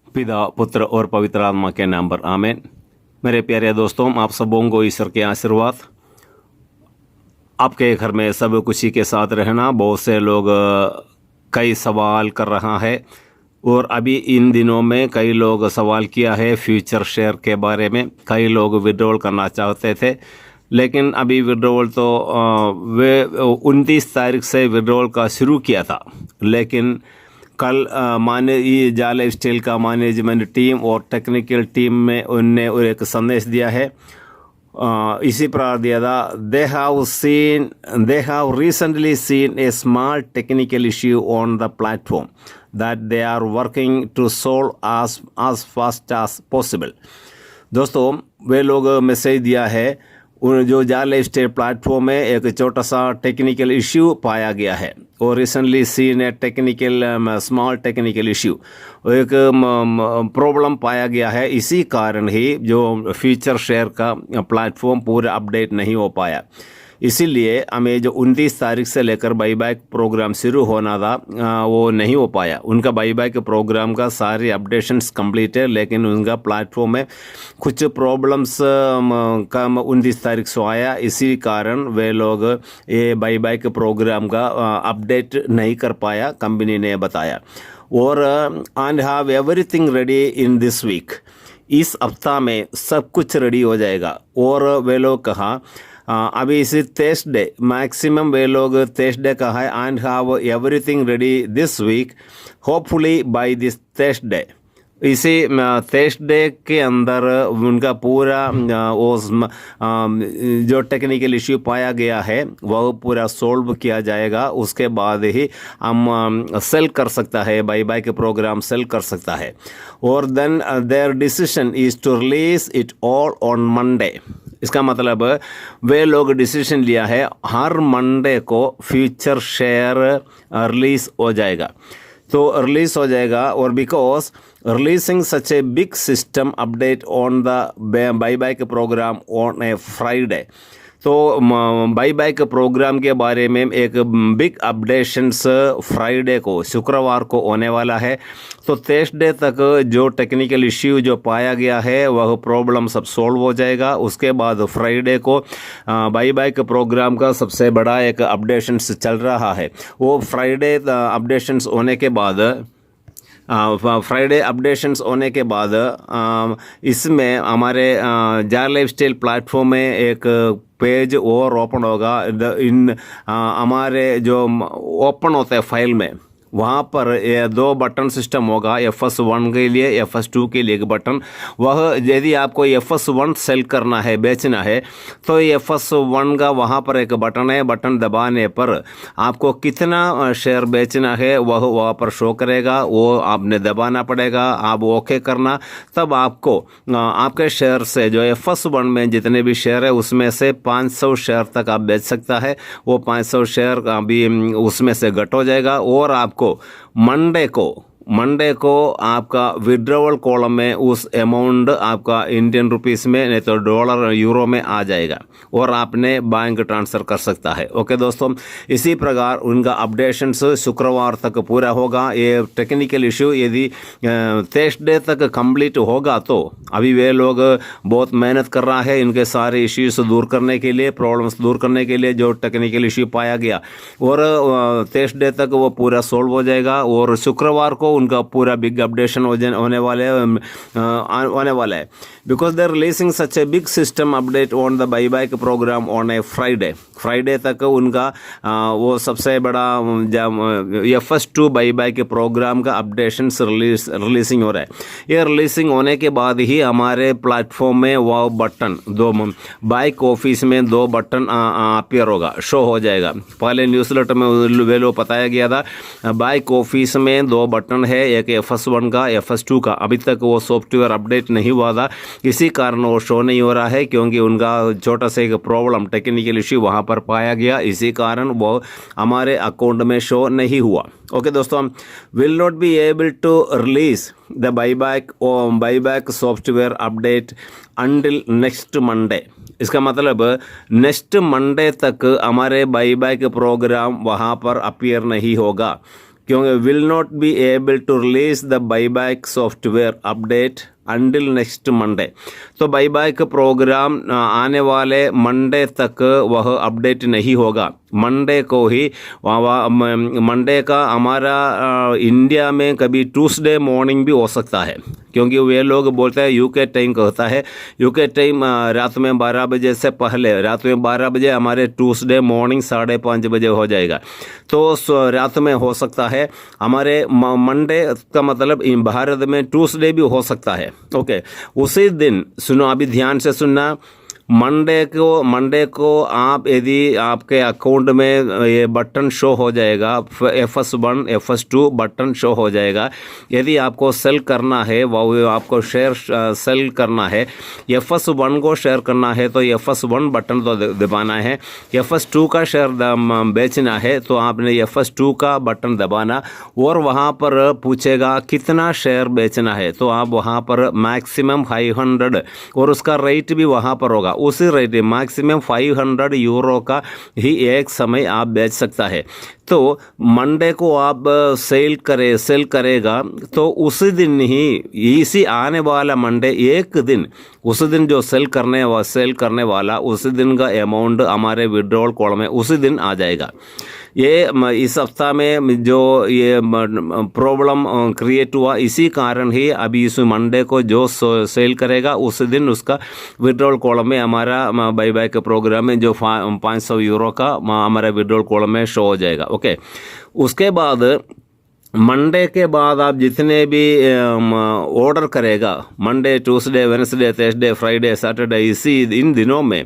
पिता पुत्र और पवित्र आत्मा के नाम पर आमीन। मेरे प्यारे दोस्तों, आप सबों को ईश्वर के आशीर्वाद। आपके घर में सब खुशी के साथ रहना। बहुत से लोग कई सवाल कर रहा है और अभी इन दिनों में कई लोग सवाल किया है फ्यूचर शेयर के बारे में। कई लोग विड्रॉल करना चाहते थे, लेकिन अभी विड्रॉल तो वे 29 तारीख से विड्रॉल का शुरू किया था, लेकिन कल ये जा लाइफ स्टाइल का मैनेजमेंट टीम और टेक्निकल टीम में उनने एक संदेश दिया है। इसी प्रकार दिया था, they have recently seen a small technical issue on the platform that they are working to solve as fast as possible। दोस्तों, वे लोग मैसेज दिया है, उन जो जा लाइफ स्टाइल प्लेटफॉर्म में एक छोटा सा टेक्निकल इश्यू पाया गया है और रिसेंटली सीन ए स्मॉल टेक्निकल इश्यू, एक प्रॉब्लम पाया गया है। इसी कारण ही जो फ्यूचर शेयर का प्लेटफॉर्म पूरा अपडेट नहीं हो पाया। इसीलिए हमें जो 29 तारीख से लेकर बाईबैक प्रोग्राम शुरू होना था वो नहीं हो पाया। उनका बाईबैक प्रोग्राम का सारी अपडेशंस कंप्लीट है, लेकिन उनका प्लेटफॉर्म में कुछ प्रॉब्लम्स का 29 तारीख से आया। इसी कारण वे लोग ये बाईबैक प्रोग्राम का अपडेट नहीं कर पाया, कंपनी ने बताया। और and have everything ready in this week, इस हफ्ता में सब कुछ रेडी हो जाएगा। और वे लोग कहा अभी इसी थर्सडे मैक्सिमम वे लोग थर्सडे का है and have everything ready this week, hopefully by this Thursday. इसी थर्सडे के अंदर उनका पूरा जो टेक्निकल इश्यू पाया गया है वह पूरा सोल्व किया जाएगा। उसके बाद ही हम सेल कर सकता है, बाईबैक के प्रोग्राम सेल कर सकता है। और then their decision is to release it all on Monday. इसका मतलब वे लोग डिसीजन लिया है हर मंडे को फ्यूचर शेयर रिलीज हो जाएगा, तो रिलीज हो जाएगा। और because releasing such a big system update on the buyback program on a Friday, तो बाईबैक प्रोग्राम के बारे में एक बिग अपडेशंस फ्राइडे को, शुक्रवार को होने वाला है। तो थर्सडे तक जो टेक्निकल इश्यू जो पाया गया है वह प्रॉब्लम सब सॉल्व हो जाएगा। उसके बाद फ्राइडे को बाईबैक प्रोग्राम का सबसे बड़ा एक अपडेशंस चल रहा है। वो फ्राइडे अपडेशंस होने के बाद इसमें हमारे जा लाइफ स्टाइल प्लेटफॉर्म में एक पेज और ओपन होगा। हमारे जो ओपन होता है फाइल में, वहाँ पर ये 2 बटन सिस्टम होगा, FS1 के लिए, FS2 के लिए एक बटन। वह यदि आपको FS1 सेल करना है, बेचना है, तो FS1 का वहाँ पर एक बटन है। बटन दबाने पर आपको कितना शेयर बेचना है वह वहाँ पर शो करेगा, वो आपने दबाना पड़ेगा। आप ओके करना, तब आपको आपके शेयर से जो FS1 में जितने भी शेयर है उसमें से 500 शेयर तक आप बेच सकता है। वो 500 शेयर अभी उसमें से घट हो जाएगा और आपको मंडे को आपका विड्रॉवल कॉलम में उस अमाउंट आपका इंडियन रुपीस में, नहीं तो डॉलर यूरो में आ जाएगा और आपने बैंक ट्रांसफ़र कर सकता है। ओके दोस्तों, इसी प्रकार उनका अपडेशंस शुक्रवार तक पूरा होगा। ये टेक्निकल इशू यदि थर्सडे तक कंप्लीट होगा तो अभी वे लोग बहुत मेहनत कर रहा है इनके सारे इश्यूज दूर करने के लिए, प्रॉब्लम्स दूर करने के लिए जो टेक्निकल इश्यू पाया गया, और थर्सडे तक वो पूरा सोल्व हो जाएगा। और शुक्रवार को उनका पूरा बिग अपडेशन होने वाला है। Because they are releasing such a big system update on the buyback program on a Friday तक उनका वो सबसे बड़ा FS2 बाईबैक प्रोग्राम का अपडेशन रिलीजिंग हो रहा है। ये रिलीजिंग होने के बाद ही हमारे प्लेटफॉर्म में वो बटन 2 बाइक ऑफिस में 2 बटन अपीयर होगा, शो हो जाएगा। पहले न्यूज़लेटर में वे लोग बताया गया था बाइक ऑफिस में 2 बटन है, एक FS1 का, FS2 का। अभी तक वो सॉफ्टवेयर अपडेट नहीं हुआ था, इसी कारण वो शो नहीं हो रहा है, क्योंकि उनका छोटा सा एक प्रॉब्लम टेक्निकल इश्यू वहाँ पर पाया गया। इसी कारण वो हमारे अकाउंट में शो नहीं हुआ। ओके दोस्तों, will not be able to release the buyback software update until next Monday. इसका मतलब नेक्स्ट मंडे तक हमारे बाईबैक प्रोग्राम वहाँ पर अपीयर नहीं होगा, क्योंकि will not be able to release the buyback software update until next Monday. तो बाईबैक प्रोग्राम आने वाले मंडे तक वह अपडेट नहीं होगा। मंडे को ही मंडे का हमारा इंडिया में कभी ट्यूसडे मॉर्निंग भी हो सकता है, क्योंकि वे लोग बोलते हैं यूके टाइम कहता है, यूके टाइम रात में 12 बजे से पहले, रात में 12 बजे हमारे ट्यूसडे मॉर्निंग 5:30 बजे हो जाएगा। तो रात में हो सकता है हमारे मंडे का मतलब भारत में ट्यूसडे भी हो सकता है। ओके, उसी दिन सुनो, अभी ध्यान से सुनना, मंडे को आप यदि आपके अकाउंट में ये बटन शो हो जाएगा, FS1 FS2 बटन शो हो जाएगा। यदि आपको सेल करना है, वो आपको शेयर सेल करना है, FS1 को शेयर करना है तो FS1 बटन तो दबाना है, FS2 का शेयर बेचना है तो आपने FS2 का बटन दबाना, और वहाँ पर पूछेगा कितना शेयर बेचना है, तो आप वहाँ पर मैक्सिमम 500 और उसका रेट भी वहाँ पर होगा, उसी रेट मैक्सिमम 500 यूरो का ही एक समय आप बेच सकता है। तो मंडे को आप सेल करेगा तो उसी दिन ही, इसी आने वाला मंडे एक दिन, उसी दिन जो सेल करने वाला उसी दिन का अमाउंट हमारे विड्रॉल कॉलम में उसी दिन आ जाएगा। ये इस हफ्ता में जो ये प्रॉब्लम क्रिएट हुआ, इसी कारण ही अभी इस मंडे को जो सेल करेगा उस दिन उसका विड्रॉल कॉलम में हमारा बाईबैक प्रोग्राम में जो 500 यूरो का हमारा विड्रॉल कॉलम में शो हो जाएगा। ओके, उसके बाद मंडे के बाद आप जितने भी ऑर्डर करेगा, Monday, Tuesday, Wednesday, Thursday, Friday, Saturday, इन दिनों में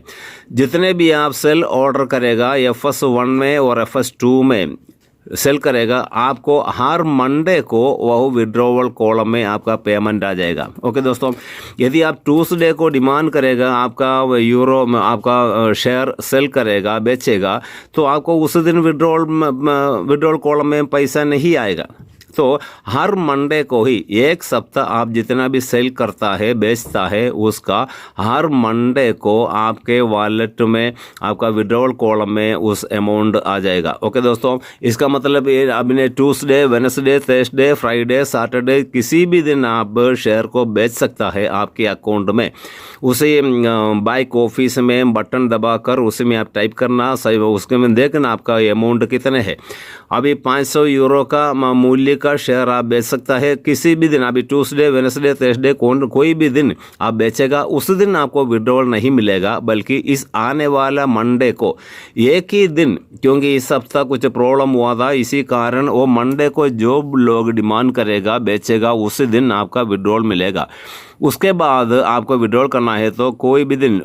जितने भी आप सेल ऑर्डर करेगा FS1 में और FS2 में सेल करेगा, आपको हर मंडे को वह विड्रॉवल कॉलम में आपका पेमेंट आ जाएगा। ओके दोस्तों, यदि आप ट्यूसडे को डिमांड करेगा, आपका यूरो में आपका शेयर सेल करेगा, बेचेगा, तो आपको उस दिन विड्रॉवल कॉलम में पैसा नहीं आएगा। तो हर मंडे को ही, एक सप्ताह आप जितना भी सेल करता है, बेचता है, उसका हर मंडे को आपके वॉलेट में आपका विड्रॉवल कॉलम में उस अमाउंट आ जाएगा। ओके दोस्तों, इसका मतलब ये आपने Tuesday, Wednesday, Thursday, Friday, Saturday किसी भी दिन आप शेयर को बेच सकता है आपके अकाउंट में। उसे बाइक ऑफिस में बटन दबाकर उसी में आप टाइप करना, सही उसके में देखना आपका अमाउंट कितने है। अभी 500 यूरो का मूल्य का शेयर आप बेच सकता है किसी भी दिन। अभी ट्यूसडे, वेडनेसडे, थर्सडे कोई भी दिन आप बेचेगा, उस दिन आपको विड्रॉवल नहीं मिलेगा, बल्कि इस आने वाला मंडे को एक ही दिन, क्योंकि इस हफ्ता कुछ प्रॉब्लम हुआ था, इसी कारण वो मंडे को जो लोग डिमांड करेगा, बेचेगा, उसी दिन आपका विड्रॉवल मिलेगा। उसके बाद आपको विड्रॉल करना है तो कोई भी दिन,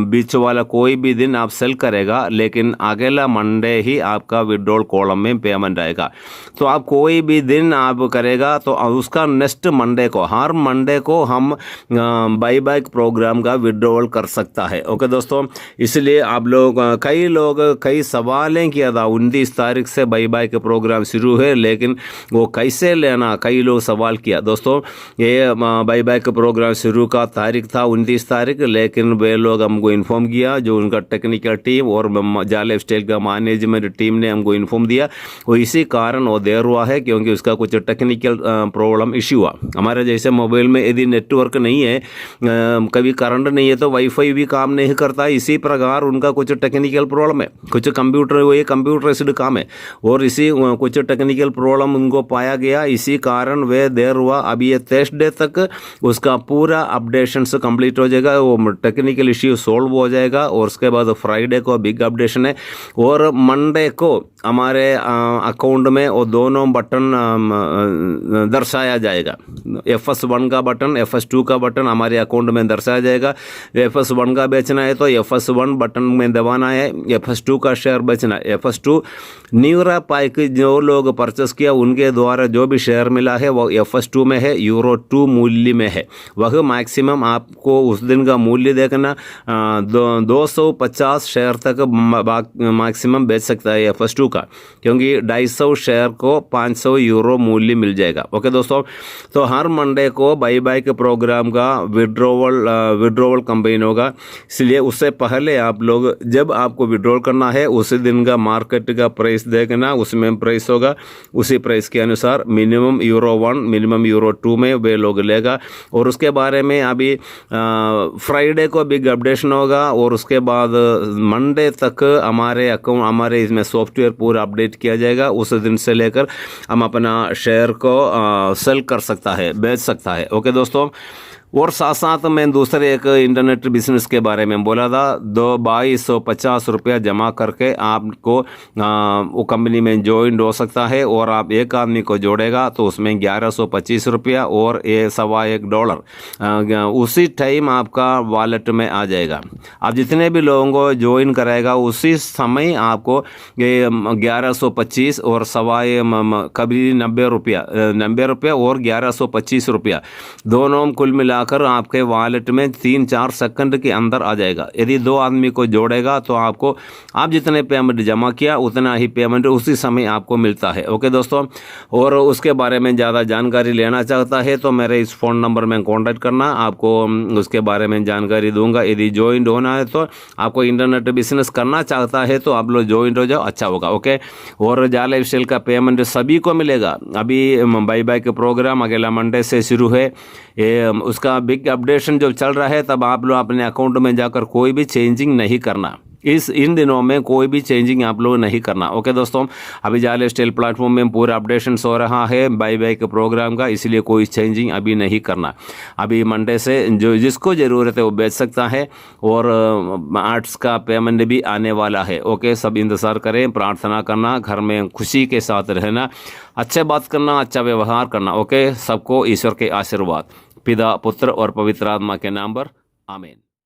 बीच वाला कोई भी दिन आप सेल करेगा, लेकिन अगला मंडे ही आपका विड्रॉल कॉलम में पेमेंट आएगा। तो आप कोई भी दिन आप करेगा तो उसका नेक्स्ट मंडे को, हर मंडे को हम बाईबैक प्रोग्राम का विड्रॉल कर सकता है। ओके दोस्तों, इसलिए आप लोग कई सवालें किया था, 29 तारीख से बाईबैक प्रोग्राम शुरू है, लेकिन वो कैसे लेना, कई लोग सवाल किया। दोस्तों, ये बाईबैक प्रोग्राम शुरू का तारीख था 29 तारीख, लेकिन वे लोग हमको इन्फॉर्म किया, जो उनका टेक्निकल टीम और जाल लाइफस्टाइल का मैनेजमेंट टीम ने हमको इन्फॉर्म दिया, वो इसी कारण वो देर हुआ है, क्योंकि उसका कुछ टेक्निकल प्रॉब्लम इशू हुआ। हमारे जैसे मोबाइल में यदि नेटवर्क नहीं है, कभी करंट नहीं है, तो वाईफाई भी काम नहीं करता, इसी प्रकार उनका कुछ टेक्निकल प्रॉब्लम है, कुछ कंप्यूटर, वो ये कंप्यूटराइज्ड काम है, और इसी कुछ टेक्निकल प्रॉब्लम उनको पाया गया, इसी कारण वे देर हुआ। अभी ये थर्सडे तक उसका पूरा अपडेशन से कंप्लीट हो जाएगा, वो टेक्निकल इश्यू सॉल्व हो जाएगा, और उसके बाद फ्राइडे को बिग अपडेशन है, और मंडे को हमारे अकाउंट में वो दोनों बटन दर्शाया जाएगा। FS1 का बटन, FS2 का बटन हमारे अकाउंट में दर्शाया जाएगा। FS1 का बेचना है तो FS1 बटन में दबाना है, FS2 का शेयर बेचना है। FS2 न्यूरा पाइक जो लोग परचेस किया, उनके द्वारा जो भी शेयर मिला है वो FS2 में है, यूरो 2 मूल्य में है। वह मैक्सिमम आपको उस दिन का मूल्य देखना 250 शेयर तक मैक्सिमम बेच सकता है FS2 का, क्योंकि 250 शेयर को 500 यूरो वो मूल्य मिल जाएगा। ओके दोस्तों, तो हर मंडे को बाई बैक प्रोग्राम का विड्रॉवल कंबाइन होगा, इसलिए उससे पहले आप लोग जब आपको विड्रॉल करना है उसी दिन का मार्केट का प्राइस देखना, उसमें प्राइस होगा, उसी प्राइस के अनुसार मिनिमम €1 मिनिमम €2 में वे लोग लेगा। और उसके बारे में अभी फ्राइडे को बिग अपडेशन होगा और उसके बाद मंडे तक हमारे इसमें सॉफ्टवेयर पूरा अपडेट किया जाएगा। उस दिन से लेकर हम अपना शेयर को सेल कर सकता है, बेच सकता है। ओके दोस्तों, और साथ साथ मैं दूसरे एक इंटरनेट बिजनेस के बारे में बोला था। 2250 रुपया जमा करके आपको वो कंपनी में ज्वाइन हो सकता है, और आप एक आदमी को जोड़ेगा तो उसमें 1125 रुपया और $1.25 उसी टाइम आपका वॉलेट में आ जाएगा। आप जितने भी लोगों को ज्वाइन कराएगा उसी समय आपको ये 1125 और कभी 90 रुपया और 1125 रुपया दोनों कुल मिला कर आपके वॉलेट में 3-4 सेकंड के अंदर आ जाएगा। यदि 2 आदमी को जोड़ेगा तो आपको आप जितने पेमेंट जमा किया उतना ही पेमेंट उसी समय आपको मिलता है। ओके दोस्तों, और उसके बारे में ज़्यादा जानकारी लेना चाहता है तो मेरे इस फ़ोन नंबर में कॉन्टैक्ट करना, आपको उसके बारे में जानकारी दूंगा। यदि ज्वाइन होना है तो आपको इंटरनेट बिजनेस करना चाहता है तो आप लोग ज्वाइन हो जाओ, अच्छा होगा। ओके, और जा लाइफ स्टाइल का पेमेंट सभी को मिलेगा। अभी बाई बैक प्रोग्राम अगला मंडे से शुरू है, ये उसका बिग अपडेशन जो चल रहा है, तब आप लोग अपने अकाउंट में जाकर कोई भी चेंजिंग नहीं करना। इन दिनों में कोई भी चेंजिंग आप लोग नहीं करना। ओके दोस्तों, अभी जाले स्टाइल प्लेटफॉर्म में पूरा अपडेशन हो रहा है बाई बैक प्रोग्राम का, इसलिए कोई चेंजिंग अभी नहीं करना। अभी मंडे से जो जिसको ज़रूरत है वो बेच सकता है, और आर्ट्स का पेमेंट भी आने वाला है। ओके, सब इंतज़ार करें, प्रार्थना करना, घर में खुशी के साथ रहना, अच्छे बात करना, अच्छा व्यवहार करना। ओके, सबको ईश्वर के आशीर्वाद, पिता पुत्र और पवित्र आत्मा के नाम पर, आमीन।